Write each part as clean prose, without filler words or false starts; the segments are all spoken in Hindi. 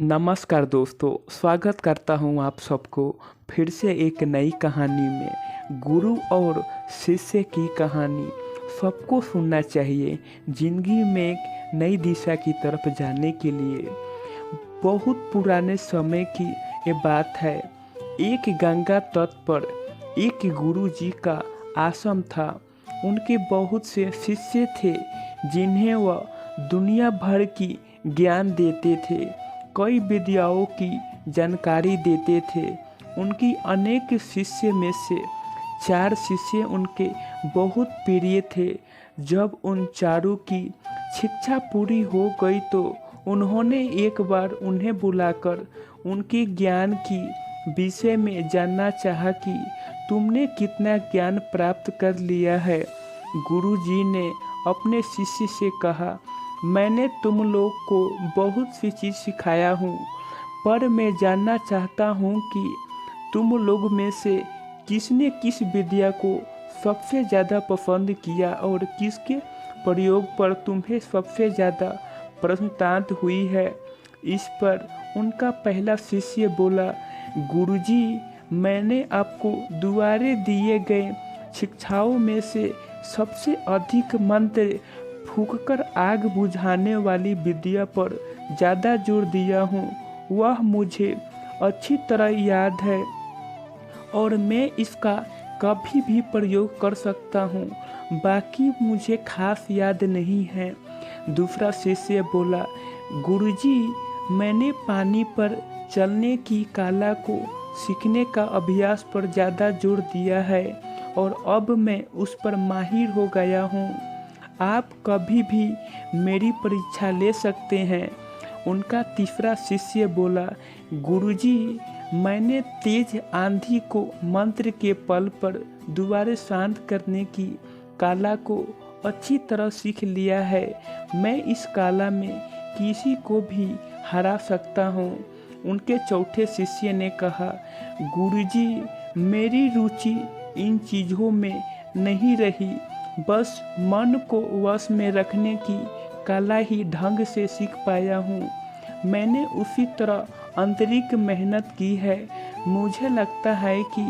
नमस्कार दोस्तों, स्वागत करता हूँ आप सबको फिर से एक नई कहानी में। गुरु और शिष्य की कहानी सबको सुनना चाहिए जिंदगी में एक नई दिशा की तरफ जाने के लिए। बहुत पुराने समय की ये बात है। एक गंगा तट पर एक गुरु जी का आश्रम था। उनके बहुत से शिष्य थे जिन्हें वह दुनिया भर की ज्ञान देते थे, कई विद्याओं की जानकारी देते थे। उनकी अनेक शिष्य में से 4 शिष्य उनके बहुत प्रिय थे। जब उन चारों की शिक्षा पूरी हो गई तो उन्होंने एक बार उन्हें बुलाकर उनके ज्ञान की विषय में जानना चाहा कि तुमने कितना ज्ञान प्राप्त कर लिया है। गुरुजी ने अपने शिष्य से कहा, मैंने तुम लोग को बहुत सी चीज़ सिखाया हूँ, पर मैं जानना चाहता हूँ कि तुम लोग में से किसने किस विद्या को सबसे ज़्यादा पसंद किया और किसके प्रयोग पर तुम्हें सबसे ज़्यादा प्रसन्नता हुई है। इस पर उनका पहला शिष्य बोला, गुरुजी, मैंने आपको द्वारे दिए गए शिक्षाओं में से सबसे अधिक मंत्र फूंककर आग बुझाने वाली विद्या पर ज़्यादा जोर दिया हूँ। वह मुझे अच्छी तरह याद है और मैं इसका कभी भी प्रयोग कर सकता हूँ, बाकी मुझे खास याद नहीं है। दूसरा शिष्य बोला, गुरुजी, मैंने पानी पर चलने की कला को सीखने का अभ्यास पर ज़्यादा जोर दिया है और अब मैं उस पर माहिर हो गया हूँ। आप कभी भी मेरी परीक्षा ले सकते हैं। उनका तीसरा शिष्य बोला, गुरुजी, मैंने तेज आंधी को मंत्र के बल पर दोबारा शांत करने की कला को अच्छी तरह सीख लिया है। मैं इस कला में किसी को भी हरा सकता हूँ। उनके चौथे शिष्य ने कहा, गुरुजी, मेरी रुचि इन चीज़ों में नहीं रही, बस मन को वश में रखने की कला ही ढंग से सीख पाया हूँ। मैंने उसी तरह आंतरिक मेहनत की है। मुझे लगता है कि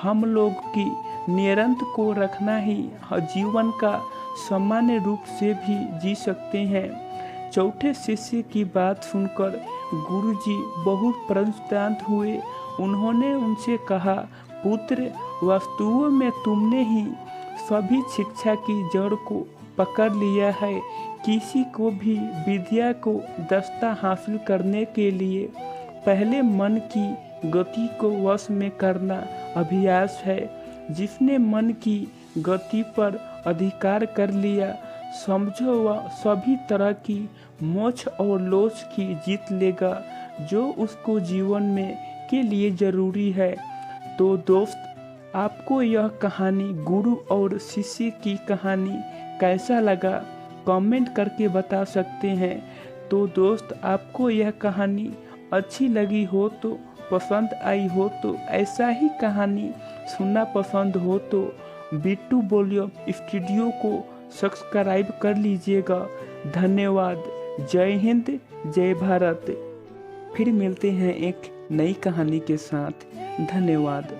हम लोग की निरंतर को रखना ही जीवन का सामान्य रूप से भी जी सकते हैं। चौथे शिष्य की बात सुनकर गुरुजी बहुत प्रसन्न हुए। उन्होंने उनसे कहा, पुत्र, वस्तुओं में तुमने ही सभी शिक्षा की जड़ को पकड़ लिया है। किसी को भी विद्या को दस्ता हासिल करने के लिए पहले मन की गति को वश में करना अभ्यास है। जिसने मन की गति पर अधिकार कर लिया, समझो वह सभी तरह की मोक्ष और लोच की जीत लेगा जो उसको जीवन में के लिए ज़रूरी है। तो दोस्त, आपको यह कहानी गुरु और शिष्य की कहानी कैसा लगा कमेंट करके बता सकते हैं। तो दोस्त, आपको यह कहानी अच्छी लगी हो तो, पसंद आई हो तो, ऐसा ही कहानी सुनना पसंद हो तो बिट्टू वॉल्यूम स्टूडियो को सब्सक्राइब कर लीजिएगा। धन्यवाद। जय हिंद, जय भारत। फिर मिलते हैं एक नई कहानी के साथ। धन्यवाद।